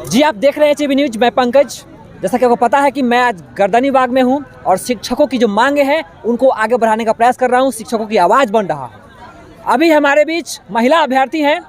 जी आप देख रहे हैं एचबी न्यूज, मैं पंकज। जैसा कि आपको पता है कि मैं आज गर्दनीबाग में हूं और शिक्षकों की जो मांगे हैं उनको आगे बढ़ाने का प्रयास कर रहा हूं, शिक्षकों की आवाज़ बन रहा हूं। अभी हमारे बीच महिला अभ्यर्थी हैं।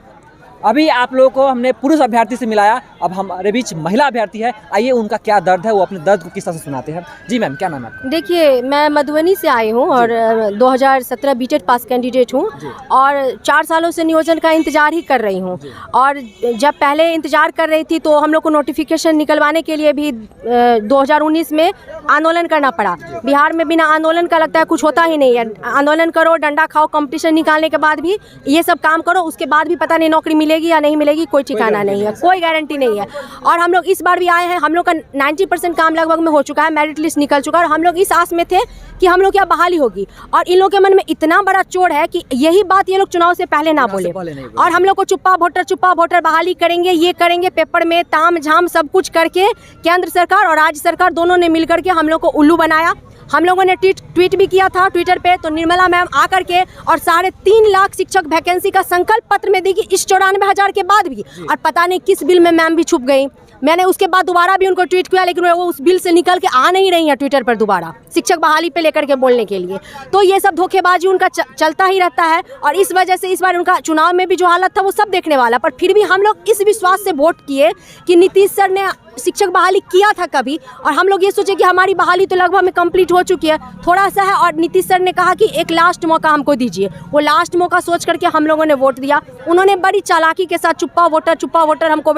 अभी आप लोगों को हमने पुरुष अभ्यर्थी से मिलाया, अब हमारे बीच महिला अभ्यर्थी है। आइए उनका क्या दर्द है, वो अपने दर्द को किस तरह से सुनाते हैं। जी मैम, क्या नाम है आपका? देखिए, मैं मधुबनी से आई हूँ और 2017 बीटेड पास कैंडिडेट हूँ और 4 सालों से नियोजन का इंतज़ार ही कर रही हूँ। और जब पहले इंतज़ार कर रही थी तो हम लोग को नोटिफिकेशन निकलवाने के लिए भी 2019 में आंदोलन करना पड़ा। बिहार में बिना आंदोलन का लगता है कुछ होता ही नहीं है। आंदोलन करो, डंडा खाओ, कंपटीशन निकालने के बाद भी ये सब काम करो, उसके बाद भी पता नहीं नौकरी मिलेगी या नहीं मिलेगी, कोई ठिकाना नहीं है, कोई गारंटी नहीं है। और हम लोग इस बार भी आए हैं, हम लोग का 90% काम लगभग में हो चुका है, मेरिट लिस्ट निकल चुका है और हम लोग इस आस में थे कि हम लोग क्या बहाली होगी। और इन लोगों के मन में इतना बड़ा चोट है कि यही बात ये लोग चुनाव से पहले ना बोले और हम लोग को चुप्पा वोटर बहाली करेंगे, ये करेंगे, पेपर में ताम झाम सब कुछ करके केंद्र सरकार और राज्य सरकार दोनों ने मिलकर के हम लोग को उल्लू बनाया। हम लोगों ने ट्वीट भी किया था ट्विटर पे, तो निर्मला मैम आकर के और 3.5 लाख शिक्षक वैकेंसी का संकल्प पत्र में देगी इस 94,000 के बाद भी। और पता नहीं किस बिल में मैम भी छुप गई। मैंने उसके बाद दोबारा भी उनको ट्वीट किया, लेकिन वो उस बिल से निकल के आ नहीं रही है ट्विटर पर दोबारा शिक्षक बहाली पे लेकर के बोलने के लिए। तो ये सब धोखेबाजी उनका चलता ही रहता है और इस वजह से इस बार उनका चुनाव में भी जो हालत था वो सब देखने वाला। पर फिर भी हम लोग इस विश्वास से वोट किए कि नीतीश सर ने शिक्षक बहाली किया था कभी, और हम लोग ये सोचे कि हमारी बहाली तो लगभग में कंप्लीट हो चुकी है, थोड़ा सा है, और नीतीश सर ने कहा कि एक लास्ट मौका हमको दीजिए। वो लास्ट मौका सोच करके हम लोगों ने वोट दिया। उन्होंने बड़ी चालाकी के साथ चुप्पा वोटर हमको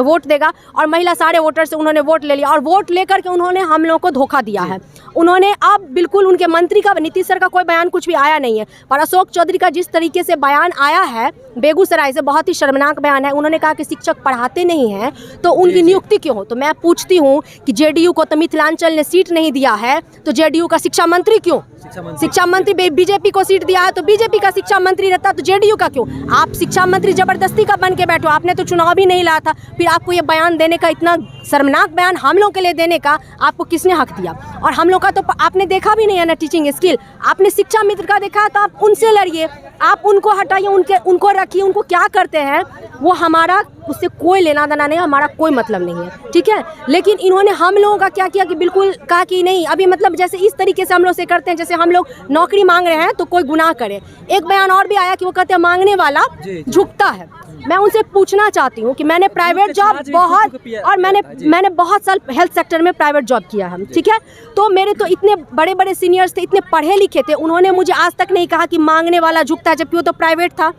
वोट देगा और महिला सारे वोटर से उन्होंने वोट ले लिया और वोट लेकर के उन्होंने हम लोगों को धोखा दिया है। उन्होंने अब बिल्कुल उनके मंत्री का, नीतीश सर का कोई बयान कुछ भी आया नहीं है, पर अशोक चौधरी का जिस तरीके से बयान आया है बेगूसराय से, बहुत ही शर्मनाक बयान है। उन्होंने कहा कि शिक्षक पढ़ाते नहीं हैं तो उनकी नियुक्ति क्यों हो। तो मैं पूछती हूँ कि जेडीयू को तो मिथिलांचल ने सीट नहीं दिया है, तो जेडीयू का शिक्षा मंत्री क्यों? शिक्षा मंत्री बीजेपी को सीट दिया है तो बीजेपी का शिक्षा मंत्री रहता, तो जेडीयू का क्यों? आप शिक्षा मंत्री जबरदस्ती का बन के बैठो, आपने तो चुनाव भी नहीं लाया था, फिर आपको ये बयान देने का, इतना शर्मनाक बयान हम लोग के लिए देने का आपको किसने हक दिया? और हम लोग का तो आपने देखा भी नहीं है ना टीचिंग स्किल, आपने शिक्षा मित्र का देखा है तो आप उनसे लड़िए, आप उनको हटाइए, उनको रखिए, उनको क्या करते हैं वो हमारा उससे कोई लेना देना नहीं, हमारा कोई मतलब नहीं है, ठीक है। लेकिन इन्होंने हम लोगों का क्या किया कि बिल्कुल कहा कि नहीं, अभी मतलब जैसे इस तरीके से हम लोग से करते हैं जैसे हम लोग नौकरी मांग रहे हैं तो कोई गुनाह करे। एक बयान और भी आया कि वो कहते हैं मांगने वाला झुकता है। मैं उनसे पूछना चाहती हूँ कि मैंने प्राइवेट जॉब बहुत, और मैंने बहुत साल हेल्थ सेक्टर में प्राइवेट जॉब किया है, ठीक है। तो मेरे तो इतने बड़े बड़े सीनियर्स थे, इतने पढ़े लिखे थे, उन्होंने मुझे आज तक नहीं कहा कि मांगने वाला झुकता है, जबकि वो तो प्राइवेट था।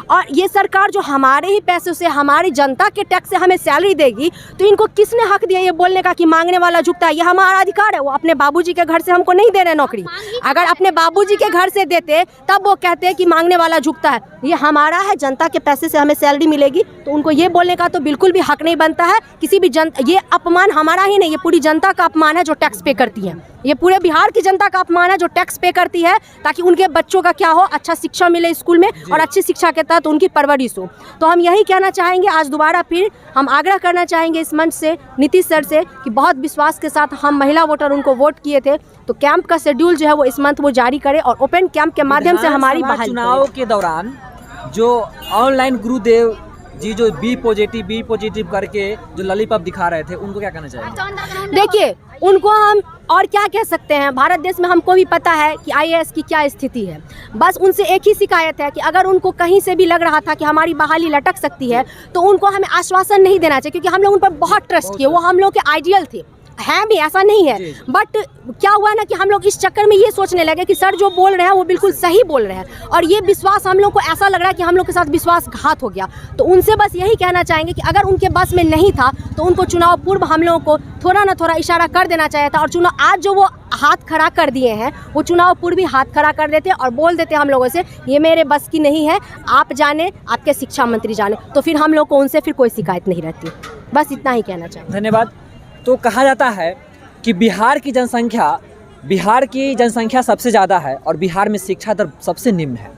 और ये सरकार जो हमारे ही पैसों से, हमारी जनता के टैक्स से हमें सैलरी देगी, तो इनको किसने हक दिया ये बोलने का कि मांगने वाला झुकता है? ये हमारा अधिकार है। वो अपने बाबूजी के घर से हमको नहीं दे रहे नौकरी, अगर अपने बाबूजी के घर से देते तब वो कहते हैं कि मांगने वाला झुकता है। ये हमारा है, जनता के पैसे से हमें सैलरी मिलेगी, तो उनको ये बोलने का तो बिल्कुल भी हक नहीं बनता है किसी भी ये अपमान हमारा ही नहीं, ये पूरी जनता का अपमान है जो टैक्स पे करती है। ये पूरे बिहार की जनता का अपमान है जो टैक्स पे करती है ताकि उनके बच्चों का क्या हो, अच्छा शिक्षा मिले स्कूल में और अच्छी शिक्षा के तहत उनकी परवरिश हो। तो हम यही कहना चाहेंगे, आज दोबारा फिर हम आग्रह करना चाहेंगे इस मंच से नीतीश सर से कि बहुत विश्वास के साथ हम महिला वोटर उनको वोट किए थे, तो कैंप का शेड्यूल जो है वो इस मंथ वो जारी करे और ओपन कैंप के माध्यम से हमारी बहाली चुनाव के दौरान जो ऑनलाइन गुरुदेव जी जो बी पॉजिटिव करके जो लॉलीपॉप दिखा रहे थे, उनको क्या कहना चाहिए? देखिए, उनको हम और क्या कह सकते हैं, भारत देश में हमको भी पता है कि आईएएस की क्या स्थिति है। बस उनसे एक ही शिकायत है कि अगर उनको कहीं से भी लग रहा था कि हमारी बहाली लटक सकती है तो उनको हमें आश्वासन नहीं देना चाहिए, क्योंकि हम लोग उन पर बहुत ट्रस्ट किए, वो हम लोग के आइडियल थे, हैं भी, ऐसा नहीं है। बट क्या हुआ ना कि हम लोग इस चक्कर में ये सोचने लगे कि सर जो बोल रहे हैं वो बिल्कुल सही बोल रहे हैं, और ये विश्वास हम लोग को ऐसा लग रहा है कि हम लोग के साथ विश्वासघात हो गया। तो उनसे बस यही कहना चाहेंगे कि अगर उनके बस में नहीं था तो उनको चुनाव पूर्व हम लोगों को थोड़ा ना थोड़ा इशारा कर देना चाहिए था, और चुनाव आज जो वो हाथ खड़ा कर दिए हैं वो चुनाव पूर्व भी हाथ खड़ा कर देते और बोल देते हम लोगों से ये मेरे बस की नहीं है, आप जाने, आपके शिक्षा मंत्री जाने, तो फिर हम लोग को उनसे फिर कोई शिकायत नहीं रहती। बस इतना ही कहना चाहिए। धन्यवाद। तो कहा जाता है कि बिहार की जनसंख्या सबसे ज़्यादा है और बिहार में शिक्षा दर सबसे निम्न है।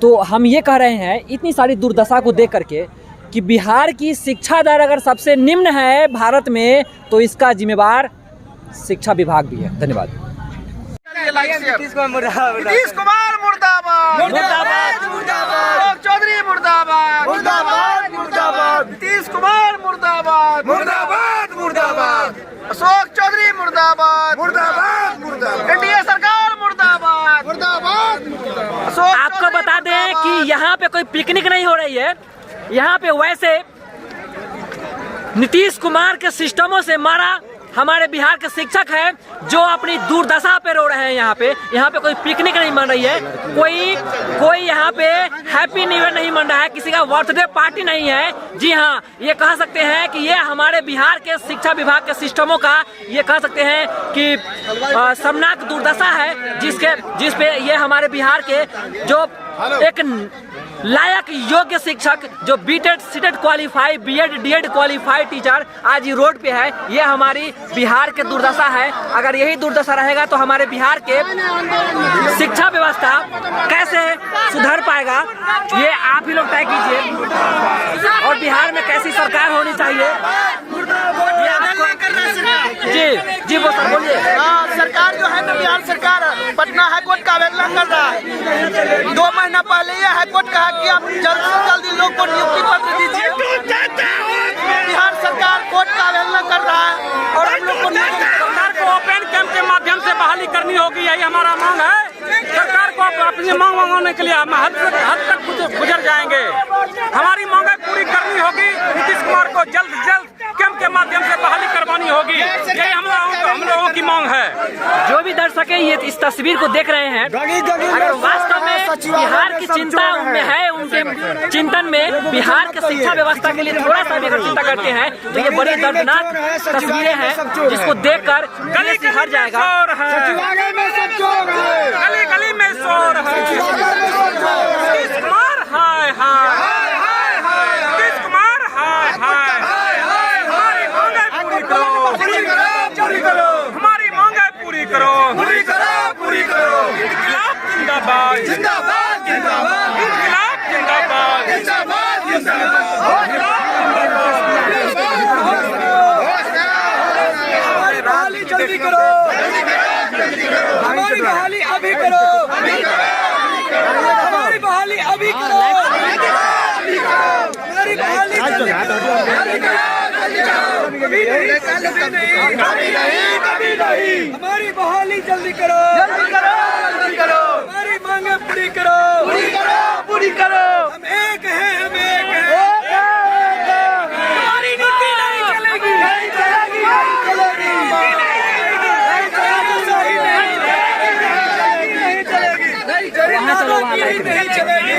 तो हम ये कह रहे हैं इतनी सारी दुर्दशा को देख करके कि बिहार की शिक्षा दर अगर सबसे निम्न है भारत में, तो इसका जिम्मेवार शिक्षा विभाग भी है। धन्यवाद। नीतीश कुमार मुर्दाबाद, मुर्दाबाद, मुर्दाबाद। चौधरी मुर्दाबाद, मुर्दाबाद, मुर्दाबाद। नीतीश कुमार मुर्दाबाद, मुर्दाबाद, मुर्दाबाद। अशोक चौधरी मुर्दाबाद, मुर्दाबाद, मुर्दाबाद। एनडीए सरकार मुर्दाबाद, मुर्दाबाद, मुर्दाबाद। आपको बता दें कि यहाँ पे कोई पिकनिक नहीं हो रही है। यहाँ पे वैसे नीतीश कुमार के सिस्टमों से मारा हमारे बिहार के शिक्षक हैं जो अपनी दुर्दशा पे रो रहे हैं। यहाँ पे कोई पिकनिक नहीं मन रही है, कोई यहाँ पे हैप्पी न्यू ईयर नहीं मन रहा है, किसी का बर्थडे पार्टी नहीं है। जी हाँ, ये कह सकते हैं कि ये हमारे बिहार के शिक्षा विभाग के सिस्टमों का ये कह सकते हैं कि शर्मनाक दुर्दशा है, जिसपे ये हमारे बिहार के जो एक लायक योग्य शिक्षक जो बीटेड सीटेड qualify B Ed D Ed qualified teacher आज ये रोड पे है। ये हमारी बिहार के दुर्दशा है। अगर यही दुर्दशा रहेगा तो हमारे बिहार के शिक्षा व्यवस्था कैसे सुधर पाएगा, ये आप ही लोग तय कीजिए। और बिहार में कैसी सरकार होनी चाहिए, जी वो सर बोलिए। सरकार जो है ना, बिहार सरकार पटना हाईकोर्ट का आवेदन कर रहा है। 2 महीना पहले ये हाईकोर्ट कहा कि आप जल्द से जल्द लोग को नियुक्ति पत्र दीजिए। बिहार सरकार कोर्ट का आवेदन कर रहा है और हम लोग को सरकार को ओपन कैंप के माध्यम से बहाली करनी होगी, यही हमारा मांग है। सरकार को अपनी मांग मांगने के लिए हम हद तक गुजर जाएंगे। हमारी मांगें पूरी करनी होगी। नीतीश कुमार को जल्द से जल्द कैंप के माध्यम से बहाली करवानी होगी, यही हम लोगों की मांग है। जो भी दर्शक है ये इस तस्वीर को देख रहे हैं, अगर वास्तव में बिहार की चिंता उनमें है, उनके चिंतन में बिहार के शिक्षा व्यवस्था के लिए थोड़ा सा भी अगर चिंता करते हैं तो ये बड़ी दर्दनाक तस्वीरें हैं जिसको देखकर गले से हट जाएगा। गली गली में शोर है। नीतीश कुमार हाय हाय, नीतीश कुमार हाय हाय। हमारी मांगे पूरी करो, हमारी मांगे पूरी करो, पूरी करो। इनकलाब जिंदाबाद, जिंदाबाद, जिंदाबाद। इनकलाब जिंदाबाद, जिंदाबाद, जिंदाबाद। हमारी बहाली जल्दी करो, हमारी बहाली अभी करो, हमारी बहाली अभी करो, हमारी बहाली जल्दी करो, हमारी बहाली जल्दी करो, हमारी मांगे पूरी करो, पूरी करो। हम एक हैं, हम एक हैं। हमारी नीति नहीं चलेगी, नहीं चलेगी, नहीं चलेगी, नहीं चलेगी, नहीं चलेगी, नहीं चलेगी।